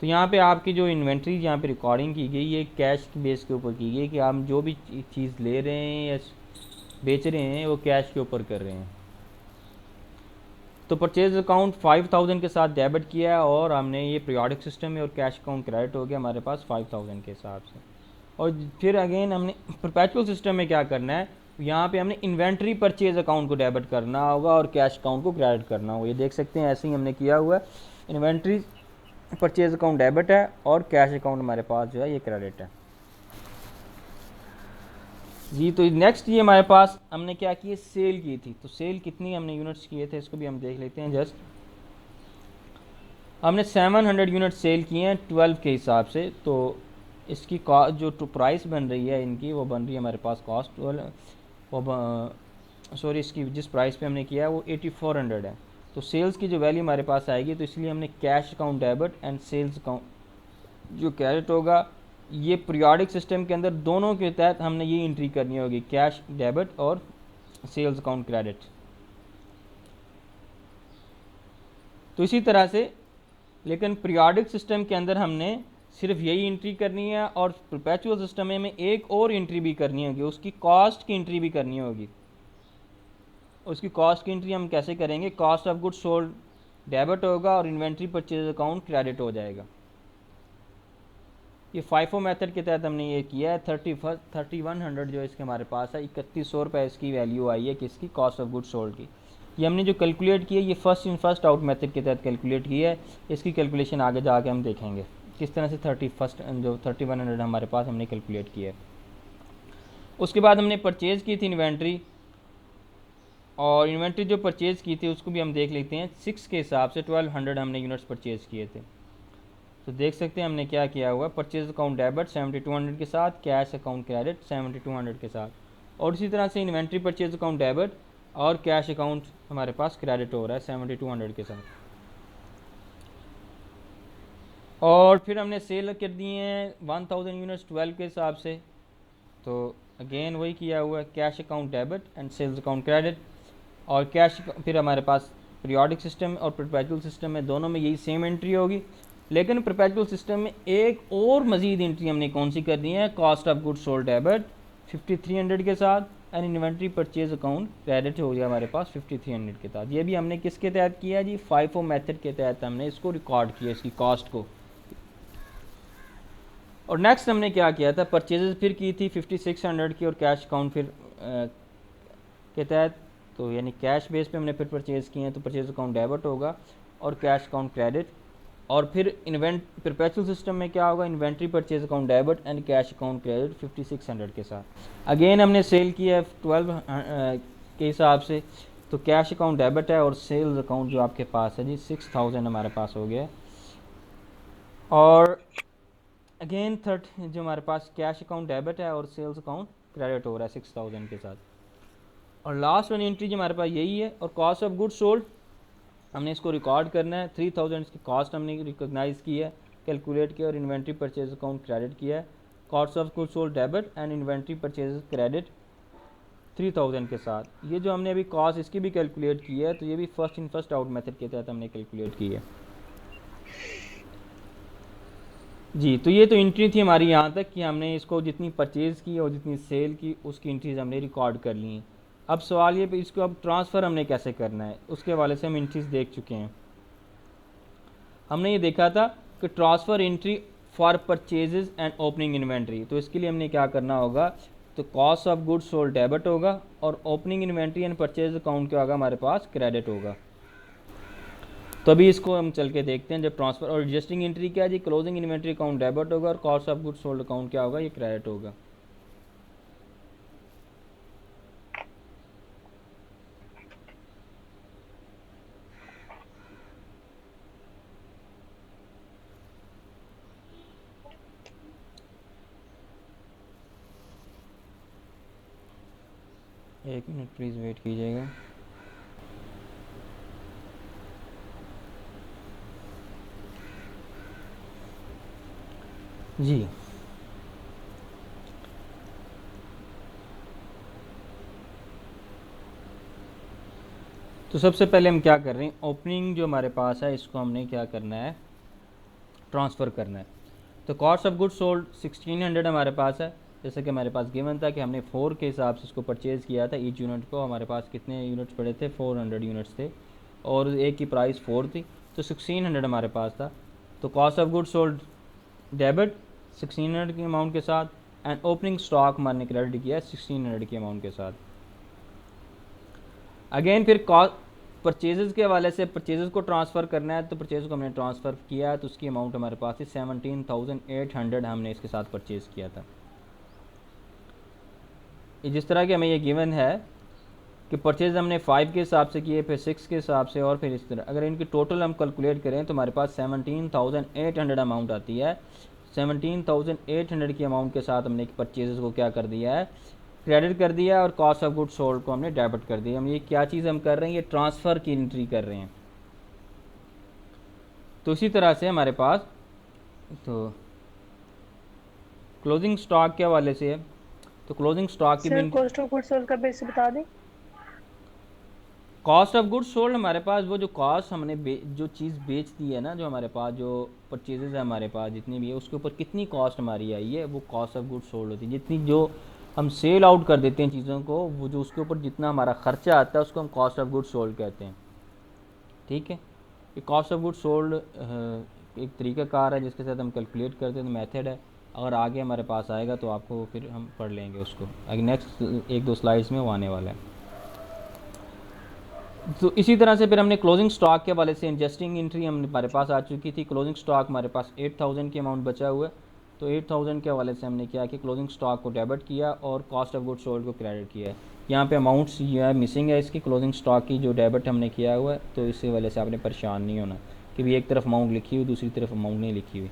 तो यहाँ पे आपकी जो इन्वेंट्री यहाँ पे रिकॉर्डिंग की गई ये कैश के बेस के ऊपर की गई कि हम जो भी चीज़ ले रहे हैं या बेच रहे हैं वो कैश के ऊपर कर रहे हैं। तो परचेज अकाउंट 5000 के साथ डेबिट किया है और हमने ये पीरियोडिक सिस्टम में, और कैश अकाउंट क्रेडिट हो गया हमारे पास 5000 के हिसाब से। और फिर अगेन हमने परपेचुअल सिस्टम में क्या करना है, यहाँ पे हमने इन्वेंट्री परचेज अकाउंट को डेबिट करना होगा और कैश अकाउंट को क्रेडिट करना होगा। ये देख सकते हैं ऐसे ही हमने किया हुआ है। इन्वेंट्री परचेज अकाउंट डेबिट है और कैश अकाउंट हमारे पास जो है ये क्रेडिट है। जी, तो नेक्स्ट ये हमारे पास हमने क्या किए, सेल की थी। तो सेल कितनी हमने यूनिट्स किए थे इसको भी हम देख लेते हैं। जस्ट हमने 700 यूनिट सेल किए हैं 12 के हिसाब से। तो इसकी जो प्राइस बन रही है इनकी वो बन रही है हमारे पास कॉस्ट सॉरी इसकी जिस प्राइस पे हमने किया है वो 8400 है। तो सेल्स की जो वैल्यू हमारे पास आएगी, तो इसलिए हमने cash account debit and sales account जो क्रेडिट होगा ये पीरियोडिक सिस्टम के अंदर दोनों के तहत हमने ये एंट्री करनी होगी, कैश डेबिट और सेल्स अकाउंट क्रेडिट। तो इसी तरह से लेकिन पीरियोडिक सिस्टम के अंदर हमने सिर्फ यही एंट्री करनी है और परपेचुअल सिस्टम में एक और एंट्री भी करनी होगी, उसकी कॉस्ट की एंट्री भी करनी होगी। उसकी कॉस्ट की एंट्री हम कैसे करेंगे, cost of goods sold debit होगा और इन्वेंट्री परचेज अकाउंट क्रेडिट हो जाएगा। ये फाइफो मेथड के तहत हमने ये किया है। 3100 जो इसके हमारे पास है, 3100 रुपये इसकी वैल्यू आई है किसकी, कॉस्ट ऑफ गुड्स सोल्ड की। ये हमने जो कैलकुलेट की है ये first in first out method के तहत कैलकुलेट की है। इसकी कैलकुलेशन आगे जाके हम देखेंगे किस तरह से 3100 हमारे पास हमने कैलकुलेट किया है। उसके बाद हमने परचेज़ की थी इन्वेंट्री, और इन्वेंट्री जो परचेज़ की थी उसको भी हम देख लेते हैं। 6 के हिसाब से 1200 हमने यूनिट्स परचेज़ किए थे। तो देख सकते हैं हमने क्या किया हुआ, परचेज अकाउंट डेबिट 7200 के साथ, कैश अकाउंट क्रेडिट 7200 के साथ। और इसी तरह से इन्वेंट्री परचेज अकाउंट डेबिट और कैश अकाउंट हमारे पास क्रेडिट हो रहा है 7200 के साथ। और फिर हमने सेल कर दिए हैं 1000 यूनिट्स 12 के हिसाब से। तो अगेन वही किया हुआ है, cash account debit and sales account credit. और कैश फिर हमारे पास पीरियोडिक सिस्टम और परपेचुअल सिस्टम में दोनों में यही सेम एंट्री होगी, लेकिन परपेचुअल सिस्टम में एक और मज़ीद एंट्री हमने कौन सी करनी है, cost of goods sold debit 5300 के साथ and inventory purchase account credit हो गया हमारे पास 5300 के साथ। ये भी हमने किसके तहत किया जी, फाइफो मेथड के तहत हमने इसको रिकॉर्ड किया, इसकी कॉस्ट को। और नेक्स्ट हमने क्या किया था, परचेजेस फिर की थी 5600 की और कैश अकाउंट फिर के तहत। तो यानी कैश बेस पे हमने फिर परचेज़ किए हैं, तो परचेज अकाउंट डेबिट होगा और कैश अकाउंट क्रेडिट। और फिर परपेचुअल सिस्टम में क्या होगा, inventory purchase account debit and cash account credit 5600 के साथ। अगेन हमने सेल किया है 12 के हिसाब से। तो कैश अकाउंट डेबिट है और सेल्स अकाउंट जो आपके पास है जी 6000 हमारे पास हो गया। और अगेन जो हमारे पास कैश अकाउंट डेबिट है और सेल्स अकाउंट क्रेडिट हो रहा है 6000 के साथ। और लास्ट वन एंट्री जो हमारे पास यही है। और कॉस्ट ऑफ गुड्स सोल्ड हमने इसको रिकॉर्ड करना है, 3000 इसकी कॉस्ट हमने रिकॉग्नाइज़ की है, कैलकुलेट किया और इन्वेंट्री परचेज अकाउंट क्रेडिट किया है। Cost of goods sold debit and inventory purchase credit 3000 के साथ। ये जो हमने अभी कॉस्ट इसकी भी कैलकुलेट की है, तो ये भी first in first out method के तहत हमने कैलकुलेट की है जी। तो ये तो एंट्री थी हमारी यहाँ तक कि हमने इसको जितनी परचेज़ की और जितनी सेल की उसकी एंट्रीज हमने रिकॉर्ड कर ली हैं। अब सवाल ये इसको अब ट्रांसफ़र हमने कैसे करना है, उसके हवाले से हम एंट्रीज देख चुके हैं। हमने ये देखा था कि कि transfer entry for purchases and opening inventory. तो इसके लिए हमने क्या करना होगा, तो cost of goods sold debit होगा और opening inventory and purchase account क्या होगा हमारे पास, क्रेडिट होगा। तो अभी इसको हम चल के देखते हैं। जब ट्रांसफ़र और एडजस्टिंग एंट्री क्या है जी, क्लोजिंग इन्वेंट्री अकाउंट डेबिट होगा और cost of goods sold account क्या होगा, ये क्रेडिट होगा। एक मिनट प्लीज़ वेट कीजिएगा। जी, तो सबसे पहले हम क्या कर रहे हैं, ओपनिंग जो हमारे पास है इसको हमने क्या करना है, ट्रांसफ़र करना है। तो कॉस्ट ऑफ गुड्स सोल्ड 1600 हमारे पास है, जैसे कि हमारे पास गिवन था कि हमने 4 के हिसाब से इसको परचेज़ किया था। ईच यूनिट को हमारे पास कितने यूनिट्स पड़े थे, 400 यूनिट्स थे और एक की प्राइस 4 थी, तो 1600 हमारे पास था। तो cost of goods sold debit 1600 के अमाउंट के साथ एंड ओपनिंग स्टॉक हमारे क्रेडिट किया 1600 के अमाउंट के साथ। अगेन फिर परचेजेस के हवाले से परचेजेस को ट्रांसफ़र करना है, तो परचेज को हमने ट्रांसफ़र किया है, तो उसकी अमाउंट हमारे पास थी 17,800 हमने इसके साथ परचेज़ किया था। जिस तरह के हमें ये गिवन है कि परचेज़ हमने 5 के हिसाब से किए, फिर 6 के हिसाब से और फिर इस तरह, अगर इनकी टोटल हम कैलकुलेट करें तो हमारे पास 17,800 अमाउंट आती है। 17,800 की अमाउंट के साथ हमने परचेज़ को क्या कर दिया है, क्रेडिट कर दिया और कॉस्ट ऑफ गुड्स सोल्ड को हमने डेबिट कर दिया। हम ये क्या चीज़ हम कर रहे हैं, ये ट्रांसफ़र की एंट्री कर रहे हैं। तो इसी तरह से हमारे पास तो क्लोजिंग स्टॉक के हवाले से है, तो क्लोजिंग स्टॉक की
sir cost of goods sold का बेस बता दें।
कॉस्ट ऑफ गुड्स सोल्ड हमारे पास वो जो कॉस्ट हमने जो चीज़ बेच दी है ना, जो हमारे पास जो परचेजेज है हमारे पास जितनी भी है उसके ऊपर कितनी कॉस्ट हमारी आई है, वो कॉस्ट ऑफ गुड्स सोल्ड होती है। जितनी जो हम सेल आउट कर देते हैं चीज़ों को, वो जो उसके ऊपर जितना हमारा खर्चा आता है उसको हम कॉस्ट ऑफ गुड्स सोल्ड कहते हैं। ठीक है, ये कॉस्ट ऑफ गुड्स सोल्ड एक तरीक़ाकार है जिसके साथ हम कैलकुलेट करते हैं, तो मेथड है। अगर आगे हमारे पास आएगा तो आपको फिर हम पढ़ लेंगे उसको, आगे नेक्स्ट 1-2 स्लाइड्स में वो आने वाला है। तो इसी तरह से फिर हमने क्लोजिंग स्टॉक के हवाले से एडजस्टिंग एंट्री हमारे पास आ चुकी थी। क्लोजिंग स्टॉक हमारे पास 8,000 की अमाउंट बचा हुआ है, तो 8,000 के हवाले से हमने क्या कि क्लोजिंग स्टॉक को डेबिट किया और कॉस्ट ऑफ गुड्स सोल्ड को क्रेडिट किया है। यहाँ पे अमाउंट्स ये है मिसिंग है इसकी, क्लोजिंग स्टॉक की जो डेबिट हमने किया हुआ है, तो इसी वजह से आपने परेशान नहीं होना कि भी एक तरफ अमाउंट लिखी हुई दूसरी तरफ अमाउंट नहीं लिखी हुई।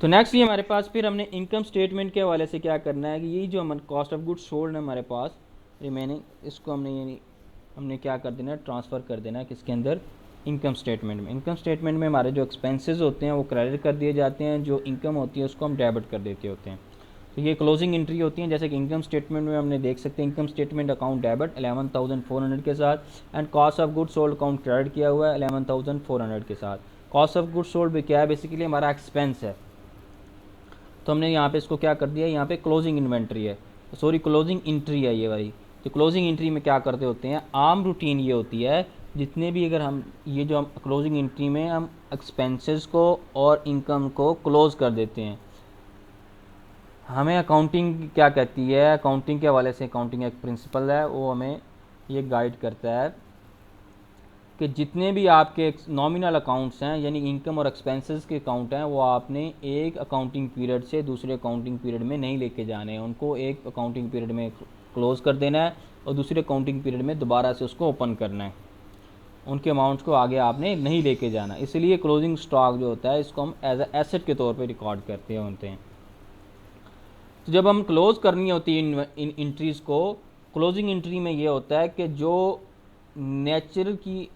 तो नेक्स्ट ये हमारे पास फिर हमने इनकम स्टेटमेंट के हवाले से क्या करना है कि ये जो हम कॉस्ट ऑफ गुड्स सोल्ड है हमारे पास रिमेनिंग, इसको हमने क्या कर देना है, ट्रांसफ़र कर देना है किसके अंदर, इनकम स्टेटमेंट में। इनकम स्टेटमेंट में हमारे जो एक्सपेंसेस होते हैं वो क्रेडिट कर दिए जाते हैं, जो इनकम होती है उसको हम डेबिट कर देते होते हैं। तो ये क्लोजिंग एंट्री होती है, जैसे कि इनकम स्टेटमेंट में हमने देख सकते हैं इनकम स्टेटमेंट अकाउंट डेबिट 11,400 के साथ and cost of goods sold account credit किया हुआ है 11,400 के साथ। कॉस्ट ऑफ गुड्स सोल्ड भी क्या है, बेसिकली हमारा एक्सपेंस है, तो हमने यहाँ पे इसको क्या कर दिया, यहाँ पे क्लोजिंग इन्वेंट्री है, सॉरी क्लोजिंग एंट्री है ये वाली। तो क्लोजिंग एंट्री में क्या करते होते हैं, आम रूटीन ये होती है जितने भी, अगर हम ये जो हम क्लोजिंग एंट्री में हम एक्सपेंसेस को और इनकम को क्लोज़ कर देते हैं। हमें अकाउंटिंग क्या कहती है, अकाउंटिंग के हवाले से अकाउंटिंग एक प्रिंसिपल है, वो हमें ये गाइड करता है कि जितने भी आपके नॉमिनल अकाउंट्स हैं यानी इनकम और एक्सपेंसेस के अकाउंट हैं, वो आपने एक अकाउंटिंग पीरियड से दूसरे अकाउंटिंग पीरियड में नहीं लेके जाने हैं। उनको एक अकाउंटिंग पीरियड में क्लोज़ कर देना है और दूसरे अकाउंटिंग पीरियड में दोबारा से उसको ओपन करना है। उनके अमाउंट्स को आगे आपने नहीं लेके जाना, इसलिए क्लोजिंग स्टॉक जो होता है इसको हम एज ए एसेट के तौर पर रिकॉर्ड करते होते हैं। तो जब हम क्लोज़ करनी होती है इन एंट्रीज़ को, क्लोजिंग एंट्री में ये होता है कि जो नेचुरल की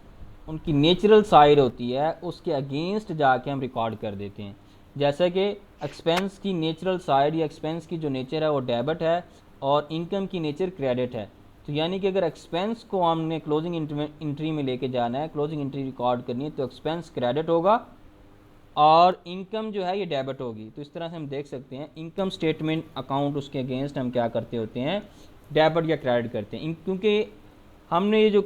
उनकी नेचुरल साइड होती है उसके अगेंस्ट जाके हम रिकॉर्ड कर देते हैं। जैसे कि एक्सपेंस की नेचुरल साइड या एक्सपेंस की जो नेचर है वो डेबिट है और इनकम की नेचर क्रेडिट है। तो यानी कि अगर एक्सपेंस को हमने क्लोजिंग एंट्री में लेके जाना है, क्लोजिंग एंट्री रिकॉर्ड करनी है, तो एक्सपेंस क्रेडिट होगा और इनकम जो है ये डेबिट होगी। तो इस तरह से हम देख सकते हैं इनकम स्टेटमेंट अकाउंट उसके अगेंस्ट हम क्या करते होते हैं, डेबिट या क्रेडिट करते हैं। क्योंकि हमने ये जो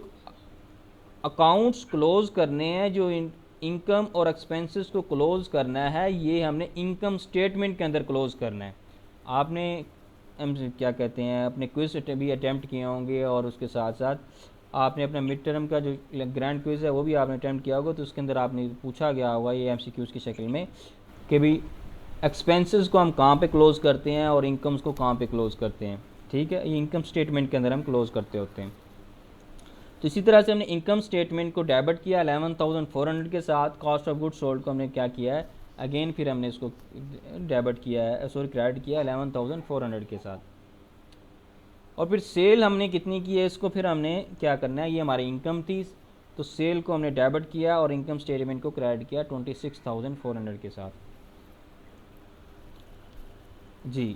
अकाउंट्स क्लोज करने हैं, जो इनकम और एक्सपेंसेस को क्लोज करना है, ये हमने इनकम स्टेटमेंट के अंदर क्लोज करना है। आपने क्या कहते हैं अपने क्विज भी अटैम्प्ट किए होंगे, और उसके साथ साथ आपने अपना मिड टर्म का जो ग्रैंड क्विज है वो भी आपने अटैम्प्ट किया होगा, तो उसके अंदर आपने पूछा गया होगा ये MCQs की शक्ल में कि भी एक्सपेंसेस को हम कहाँ पे क्लोज करते हैं और इनकम्स को कहाँ पे क्लोज करते हैं। ठीक है, ये इनकम स्टेटमेंट के अंदर हम क्लोज करते होते हैं। तो इसी तरह से हमने इनकम स्टेटमेंट को डेबिट किया 11,400 के साथ, कॉस्ट ऑफ गुड सोल्ड को हमने क्या किया है अगेन फिर हमने इसको डेबिट किया है, सॉरी क्रेडिट किया 11,400 के साथ। और फिर सेल हमने कितनी की है, इसको फिर हमने क्या करना है, ये हमारी इनकम थी, तो सेल को हमने डेबिट किया और इनकम स्टेटमेंट को क्रेडिट किया 26,400 के साथ। जी,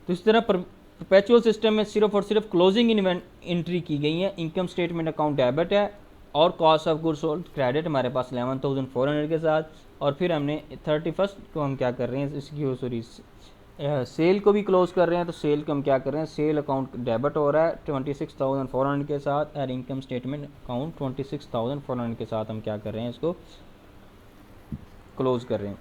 तो इस तरह परपेचुअल सिस्टम में सिर्फ और सिर्फ क्लोजिंग एंट्री की गई है, इनकम स्टेटमेंट अकाउंट डेबिट है और cost of goods sold credit हमारे पास 11,400 के साथ। और फिर हमने 31 को हम क्या कर रहे हैं, इसकी सॉरी सेल को भी क्लोज कर रहे हैं, तो सेल को हम क्या कर रहे हैं, सेल अकाउंट डेबिट हो रहा है 26,400 के साथ, और इनकम स्टेटमेंट अकाउंट 26,400 के साथ हम क्या कर रहे हैं, इसको क्लोज कर रहे हैं।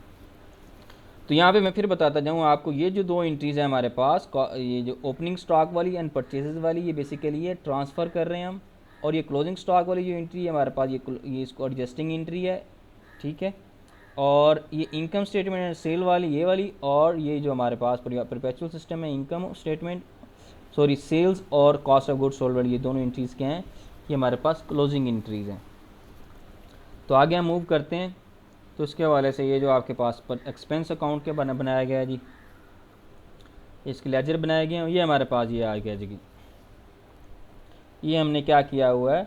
तो यहाँ पे मैं फिर बताता जाऊँ आपको, ये जो दो एंट्रीज़ है हमारे पास, ये जो ओपनिंग स्टॉक वाली एंड परचेजेस वाली, ये बेसिकली ये ट्रांसफ़र कर रहे हैं हम, और ये क्लोजिंग स्टॉक वाली जो एंट्री है हमारे पास, ये इसको एडजस्टिंग एंट्री है। ठीक है, और ये इनकम स्टेटमेंट है सेल वाली, ये वाली, और ये जो हमारे पास परपेचुअल सिस्टम है इनकम स्टेटमेंट सॉरी सेल्स और कॉस्ट ऑफ गुड्स सोल्ड वाली, ये दोनों एंट्रीज़ क्या हैं, ये हमारे पास क्लोजिंग एंट्रीज़ हैं। तो आगे हम मूव करते हैं। तो इसके हवाले से ये जो आपके पास पर एक्सपेंस अकाउंट के बनाया गया है जी, इसके लेजर बनाए गए हैं, ये हमारे पास ये आ गया जी। ये हमने क्या किया हुआ है,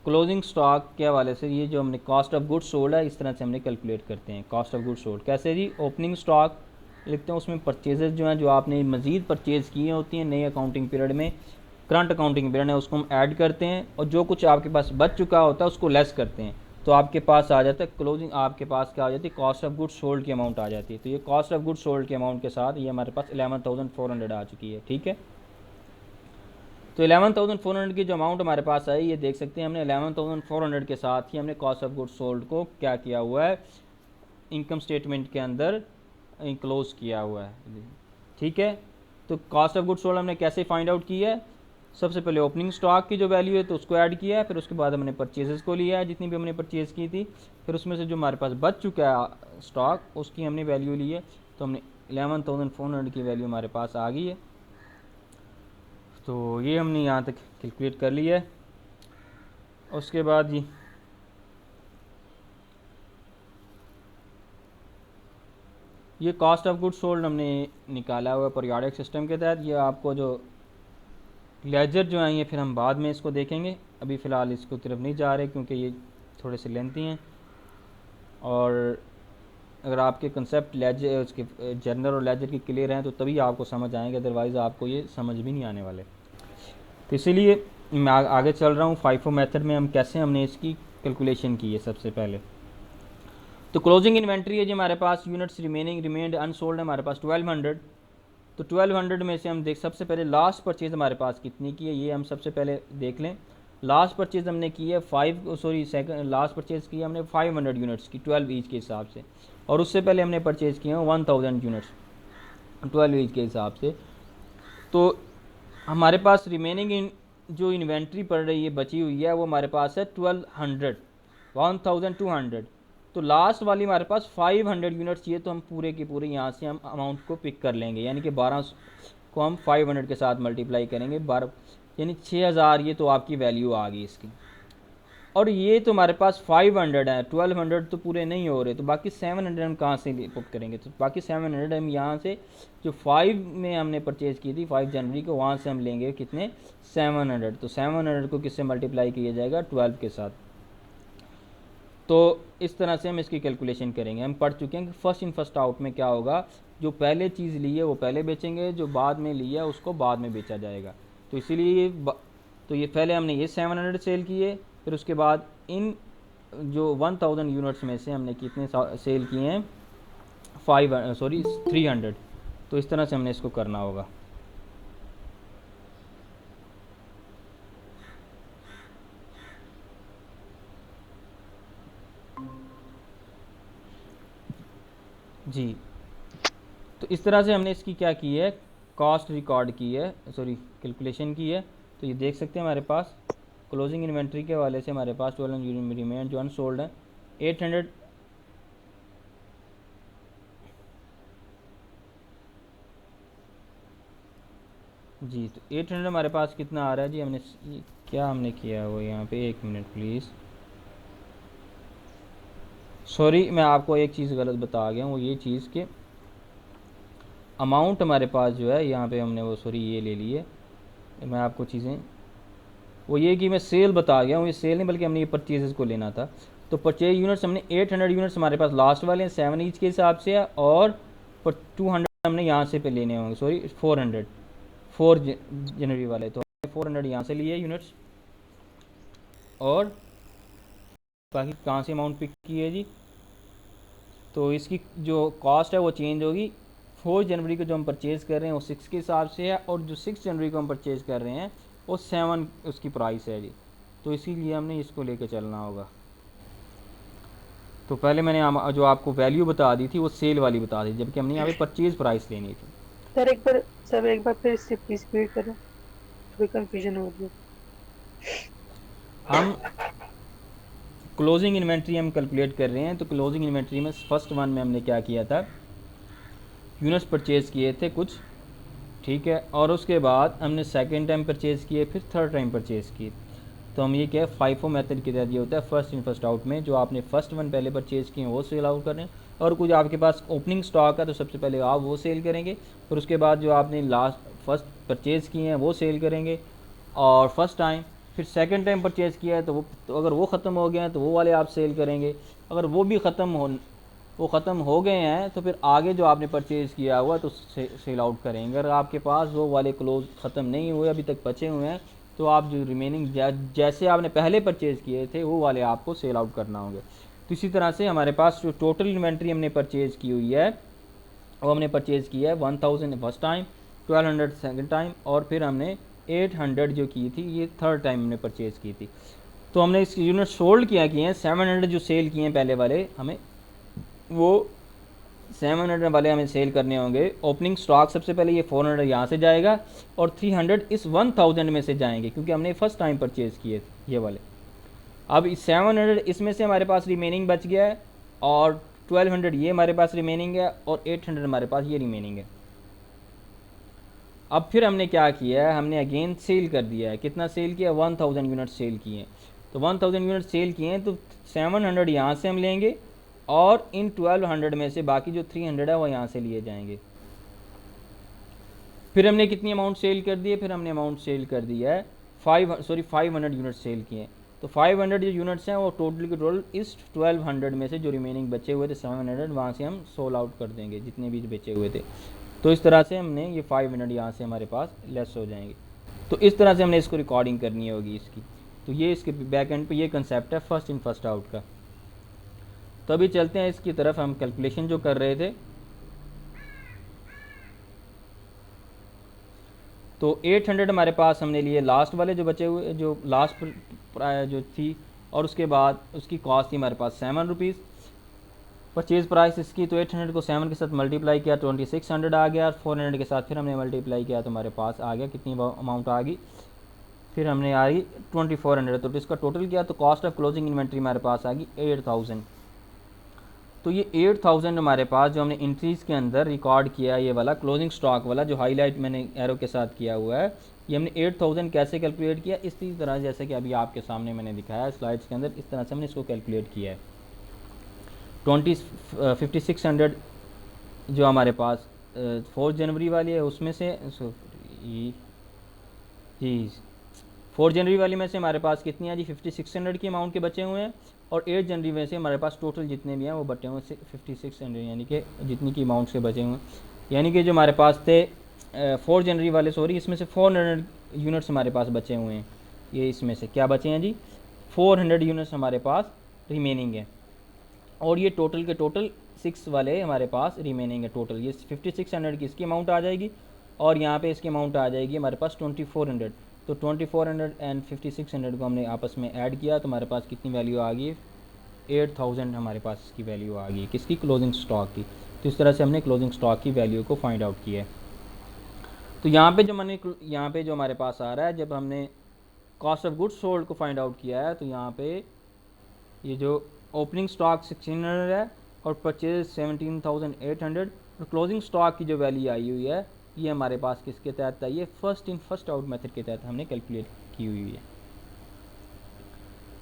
क्लोजिंग स्टॉक के हवाले से ये जो हमने कॉस्ट ऑफ गुड्स सोल्ड है, इस तरह से हमने कैलकुलेट करते हैं कॉस्ट ऑफ गुड्स सोल्ड। कैसे जी, ओपनिंग स्टॉक लिखते हैं, उसमें परचेजेस जो हैं, जो आपने मज़ीद परचेज़ किए होती हैं नई अकाउंटिंग पीरियड में, करंट अकाउंटिंग पीरियड है, उसको हम ऐड करते हैं, और जो कुछ आपके पास बच चुका होता है उसको लेस करते हैं, तो आपके पास आ जाता है क्लोजिंग, आपके पास क्या आ जाती है, कॉस्ट ऑफ गुड्स सोल्ड की अमाउंट आ जाती है। तो ये कॉस्ट ऑफ गुड्स सोल्ड के अमाउंट के साथ ये हमारे पास 11,400 आ चुकी है। ठीक है, तो 11,400 की जो अमाउंट हमारे पास आई, ये देख सकते हैं हमने 11,400 के साथ ही हमने कॉस्ट ऑफ गुड्स सोल्ड को क्या किया हुआ है, इनकम स्टेटमेंट के अंदर इंक्लोज किया हुआ है। ठीक है, तो कॉस्ट ऑफ गुड्स सोल्ड हमने कैसे फाइंड आउट की है, सबसे पहले ओपनिंग स्टॉक की जो वैल्यू है तो उसको ऐड किया है, फिर उसके बाद हमने परचेजेस को लिया है जितनी भी हमने परचेज़ की थी, फिर उसमें से जो हमारे पास बच चुका है स्टॉक उसकी हमने वैल्यू ली है, तो हमने 11,400 की वैल्यू हमारे पास आ गई है। तो ये हमने यहाँ तक कैलकुलेट कर लिया है। उसके बाद जी ये कॉस्ट ऑफ गुड्स सोल्ड हमने निकाला हुआ पीरियोडिक सिस्टम के तहत। ये आपको जो लेजर जो हैं ये फिर हम बाद में इसको देखेंगे, अभी फ़िलहाल इसको तरफ नहीं जा रहे क्योंकि ये थोड़े से लेंथी हैं, और अगर आपके कंसेप्ट लेजर उसके जर्नल और लेजर की क्लियर हैं तो तभी आपको समझ आएंगे, अदरवाइज़ आपको ये समझ भी नहीं आने वाले। तो इसीलिए मैं आगे चल रहा हूँ। FIFO मेथड में हम कैसे हमने इसकी कैलकुलेशन की है। सबसे पहले तो क्लोजिंग इन्वेंट्री है जी हमारे पास, यूनिट्स रिमेंड अनसोल्ड है हमारे पास 1200। तो 1200 में से हम देख सबसे पहले लास्ट परचेज़ हमारे पास कितनी की है, ये हम सबसे पहले देख लें। लास्ट परचेज़ हमने की है लास्ट परचेज़ की है हमने 500 यूनिट्स की 12 ईच के हिसाब से, और उससे पहले हमने परचेज़ किए हैं 1000 यूनिट्स 12 ईच के हिसाब से। तो हमारे पास रिमेनिंग जो इन्वेंट्री पड़ रही है बची हुई है वो हमारे पास है 1200 तो लास्ट वाली हमारे पास 500 यूनिट्स चाहिए, तो हम पूरे के पूरे यहाँ से हम अमाउंट को पिक कर लेंगे, यानी कि 12 को हम 500 के साथ मल्टीप्लाई करेंगे 12, यानी 6000, ये तो आपकी वैल्यू आ गई इसकी। और ये तो हमारे पास 500 है, 1200 तो पूरे नहीं हो रहे, तो बाकी 700 हम कहाँ से पुट करेंगे, तो बाकी 700 हम यहाँ से जो 5 में हमने परचेज़ की थी 5 जनवरी को, वहाँ से हम लेंगे कितने 700, तो 700 को किससे मल्टीप्लाई किया जाएगा 12 के साथ। तो इस तरह से हम इसकी कैलकुलेशन करेंगे। हम पढ़ चुके हैं कि फर्स्ट इन फर्स्ट आउट में क्या होगा, जो पहले चीज़ ली है वो पहले बेचेंगे, जो बाद में लिया उसको बाद में बेचा जाएगा। तो इसीलिए तो ये पहले हमने ये 700 सेल किए, फिर उसके बाद इन जो 1000 यूनिट्स में से हमने कितने सेल किए हैं 300। तो इस तरह से हमने इसको करना होगा। जी। तो इस तरह से हमने इसकी क्या की है, कॉस्ट रिकॉर्ड की है, सॉरी कैलकुलेशन की है। तो ये देख सकते हैं हमारे पास क्लोजिंग इन्वेंट्री के वाले से हमारे पास 12 यूनिट रिमेन जो अनसोल्ड है 800। जी, तो 800 हमारे पास कितना आ रहा है जी, हमने क्या हमने किया है वो यहाँ पे, एक मिनट प्लीज़, सॉरी मैं आपको एक चीज़ गलत बता गया हूँ, वो ये चीज़ कि अमाउंट हमारे पास जो है यहाँ पे हमने वो सॉरी ये ले लिए, मैं आपको चीज़ें वो ये कि मैं सेल बता गया हूँ, ये सेल नहीं बल्कि हमने ये परचेजेस को लेना था। तो परचेज यूनिट्स हमने 800 यूनिट्स हमारे पास लास्ट वाले हैं 7 ईच के हिसाब से है, और 200 हमने यहाँ से पे लेने होंगे, सॉरी 400 4 जनवरी वाले, तो 400 यहाँ से लिए यूनिट्स, और बाकी कहाँ से अमाउंट पिक की है जी। तो इसकी जो कॉस्ट है वो चेंज होगी, 4 जनवरी को जो हम परचेज़ कर रहे हैं वो 6 के हिसाब से है, और जो 6 जनवरी को हम परचेज़ कर रहे हैं वो 7 उसकी प्राइस है जी। तो इसीलिए हमने इसको लेके चलना होगा। तो पहले मैंने जो आपको वैल्यू बता दी थी वो सेल वाली बता दी, जबकि हमने यहाँ पे परचेज़ प्राइस लेनी थी।
सर एक बार फिर इससे प्लीज रिपीट करें, थोड़ी कंफ्यूजन हो रही है।
हम क्लोजिंग इन्वेंट्री हम कैलकुलेट कर रहे हैं, तो क्लोजिंग इन्वेंट्री में फर्स्ट वन में हमने क्या किया था, यूनिट्स परचेज़ किए थे कुछ, ठीक है, और उसके बाद हमने सेकेंड टाइम परचेज़ किए, फिर थर्ड टाइम परचेज़ किए। तो हम ये क्या है, फाइफो मेथड के तहत ये होता है, फर्स्ट इन फर्स्ट आउट में, जो आपने फर्स्ट वन पहले परचेज़ किए हैं वो सेल आउट कर रहे हैं, और कुछ आपके पास ओपनिंग स्टॉक है तो सबसे पहले आप वो सेल करेंगे, फिर उसके बाद जो आपने फर्स्ट परचेज़ किए हैं वो सेल करेंगे, और फर्स्ट टाइम फिर सेकंड टाइम परचेज़ किया है तो अगर वो ख़त्म हो गए हैं तो वो वाले आप सेल करेंगे, अगर वो भी ख़त्म हो गए हैं तो फिर आगे जो आपने परचेज़ किया हुआ तो सेल आउट करेंगे। अगर आपके पास वो वाले क्लोज ख़त्म नहीं हुए, अभी तक बचे हुए हैं, तो आप जो रिमेनिंग जैसे आपने पहले परचेज़ किए थे वो वाले आपको सेल आउट करना होंगे। तो इसी तरह से हमारे पास जो टोटल इन्वेंट्री हमने परचेज़ की हुई है वो हमने परचेज़ किया है 1000 फर्स्ट टाइम, 1200 सेकेंड टाइम, और फिर हमने 800 जो की थी ये थर्ड टाइम हमने परचेज़ की थी। तो हमने इस यूनिट सोल्ड किए हैं 700 जो सेल किए हैं पहले वाले, हमें वो 700 वाले हमें सेल करने होंगे। ओपनिंग स्टॉक सबसे पहले ये 400 यहाँ से जाएगा, और 300 इस 1000 में से जाएंगे, क्योंकि हमने फर्स्ट टाइम परचेज़ किए थे ये वाले। अब इस 700 इसमें से हमारे पास रिमेनिंग बच गया है, और 1200 ये हमारे पास रिमेनिंग है, और 800 हमारे पास ये रिमेनिंग है। अब फिर हमने क्या किया है, हमने अगेन सेल कर दिया है, कितना सेल किया, 1000 यूनिट सेल किए हैं। तो 1000 यूनिट सेल किए हैं तो 700 यहाँ से हम लेंगे, और इन 1200 में से बाकी जो 300 है वो यहाँ से लिए जाएंगे। फिर हमने कितनी अमाउंट सेल कर दी है, फिर हमने अमाउंट सेल कर दिया है 500 यूनिट सेल किए हैं। तो 500 जो यूनिट्स हैं वो टोटल के टोटल इस 1200 में से जो रिमेनिंग बचे हुए थे 700 वहाँ से हम सोल आउट कर देंगे जितने भी बचे हुए थे। तो इस तरह से हमने ये 500 यहाँ से हमारे पास लेस हो जाएंगे। तो इस तरह से हमने इसको रिकॉर्डिंग करनी होगी इसकी। तो ये इसके बैक एंड पे ये कंसेप्ट है फर्स्ट इन फर्स्ट आउट का। तो अभी चलते हैं इसकी तरफ, हम कैलकुलेशन जो कर रहे थे। तो 800 हमारे पास हमने लिए लास्ट वाले जो बचे हुए, जो लास्ट जो थी, और उसके बाद उसकी कॉस्ट थी हमारे पास 7 रुपीज़ परचेज़ प्राइस इसकी। तो 800 को 7 के साथ मल्टीप्लाई किया 2600 आ गया, 400 के साथ फिर हमने मल्टीप्लाई किया तो हमारे पास आ गया कितनी अमाउंट आ गई, फिर हमने आ गई 2400। तो इसका टोटल किया तो कॉस्ट ऑफ क्लोजिंग इन्वेंट्री हमारे पास आ गई 8000। तो ये 8000 हमारे पास जो हमने इंट्रीज़ के अंदर रिकॉर्ड किया, ये वाला क्लोजिंग स्टॉक वाला जो हाईलाइट मैंने एरो के साथ किया हुआ है, ये हमने 8000 कैसे कैलकुलेट किया, इसी तरह जैसे कि अभी आपके सामने मैंने दिखाया स्लाइड्स के अंदर, इस तरह से हमने इसको कैलकुलेट किया है। 5600 जो हमारे पास 4 जनवरी वाली है उसमें से जी 4 जनवरी वाली में से हमारे पास कितनी है जी 5600 की अमाउंट के बचे हुए हैं, और 8 जनवरी में से हमारे पास टोटल जितने भी हैं वो बचे हुए हैं 5600, यानी कि जितनी की अमाउंट से बचे हुए हैं। यानी कि जो हमारे पास थे 4 जनवरी वाले, सॉरी, इसमें से 400 यूनिट्स हमारे पास बचे हुए हैं। ये इसमें से क्या बचे हैं जी 400 यूनिट्स हमारे पास रिमेनिंग है, और ये टोटल के टोटल 6 वाले हमारे पास रिमेनिंग है। टोटल ये 5600 की इसकी अमाउंट आ जाएगी, और यहाँ पे इसकी अमाउंट आ जाएगी हमारे पास 2400। तो 2400 एंड 5600 को हमने आपस में ऐड किया तो हमारे पास कितनी वैल्यू आ गई 8000 हमारे पास इसकी वैल्यू आ गई, किसकी, क्लोजिंग स्टॉक की। तो इस तरह से हमने क्लोजिंग स्टॉक की वैल्यू को फाइंड आउट किया है। तो यहाँ पे जो हमारे पास आ रहा है, जब हमने कॉस्ट ऑफ गुड्स सोल्ड को फाइंड आउट किया है, तो यहाँ पे ये जो ओपनिंग स्टॉक 1600 है और परचेज 17,800 और क्लोजिंग स्टॉक की जो वैल्यू आई हुई है, ये हमारे पास किसके तहत आई है, first in first out method के तहत हमने कैलकुलेट की हुई है।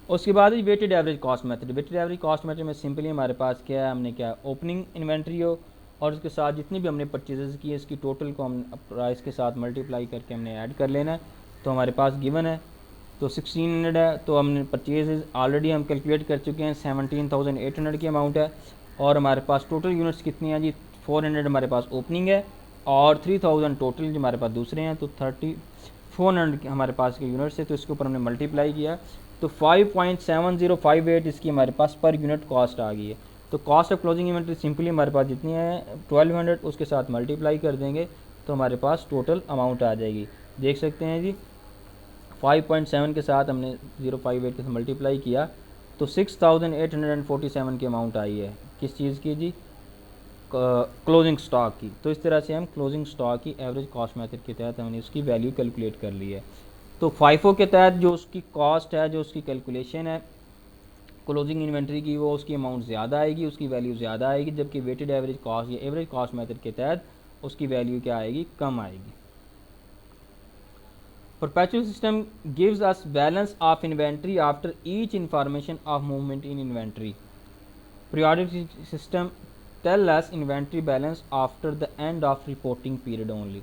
उसके बाद weighted average cost method. Weighted average cost method में सिंपली हमारे पास क्या है, हमने क्या ओपनिंग इन्वेंट्री हो और उसके साथ जितनी भी हमने परचेजेस की है इसकी टोटल को हम प्राइस के साथ मल्टीप्लाई करके हमने ऐड कर लेना है। तो हमारे पास गिवन है तो 1600 है, तो हमने परचेजेस ऑलरेडी हम कैलकुलेट कर चुके हैं, 17,800 की अमाउंट है और हमारे पास टोटल यूनिट्स कितनी हैं जी, 400 हमारे पास ओपनिंग है और 3000 टोटल जो हमारे पास दूसरे हैं, तो 400 हमारे पास के यूनिट्स है, तो इसके ऊपर हमने मल्टीप्लाई किया तो 5.7058 इसकी हमारे पास पर यूनिट कॉस्ट आ गई है। तो cost of closing inventory simply हमारे पास जितनी है 1200 उसके साथ मल्टीप्लाई कर देंगे तो हमारे पास टोटल अमाउंट आ जाएगी। देख सकते हैं जी 5.7 के साथ हमने 058 के साथ मल्टीप्लाई किया तो 6,847 की अमाउंट आई है, किस चीज़ की जी, क्लोजिंग स्टॉक की। तो इस तरह से हम क्लोजिंग स्टॉक की एवरेज कॉस्ट मेथड के तहत हमने उसकी वैल्यू कैलकुलेट कर ली है। तो FIFO के तहत जो उसकी कॉस्ट है, जो उसकी कैलकुलेशन है क्लोजिंग इन्वेंट्री की, वो उसकी अमाउंट ज़्यादा आएगी, उसकी वैल्यू ज़्यादा आएगी, जबकि वेटेड एवरेज कॉस्ट या एवरेज कॉस्ट मेथड के तहत उसकी वैल्यू क्या आएगी, कम आएगी। Perpetual system gives us balance of inventory after each information of movement in inventory. Periodic system tell us inventory balance after the end of reporting period only.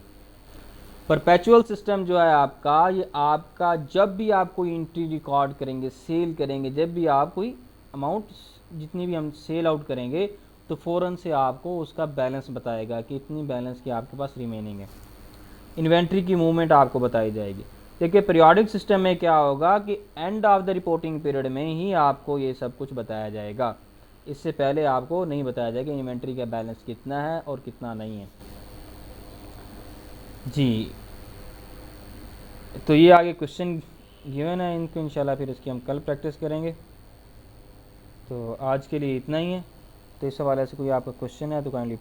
Perpetual system जो है आपका, ये आपका जब भी आप कोई एंट्री रिकॉर्ड करेंगे, सेल करेंगे, जब भी आप कोई अमाउंट जितनी भी हम सेल आउट करेंगे तो फ़ौरन से आपको उसका बैलेंस बताएगा कि इतनी बैलेंस की आपके पास रिमेनिंग है, इन्वेंट्री की मूवमेंट आपको बताई जाएगी। देखिए पीरियोडिक सिस्टम में क्या होगा कि end of the reporting period में ही आपको ये सब कुछ बताया जाएगा, इससे पहले आपको नहीं बताया जाएगा इन्वेंट्री का बैलेंस कितना है और कितना नहीं है जी। तो ये आगे क्वेश्चन गिवन है इनको, इंशाल्लाह फिर इसकी हम कल प्रैक्टिस करेंगे। तो आज के लिए इतना ही है। तो इस हवाले से कोई आपका क्वेश्चन है तो काइंडली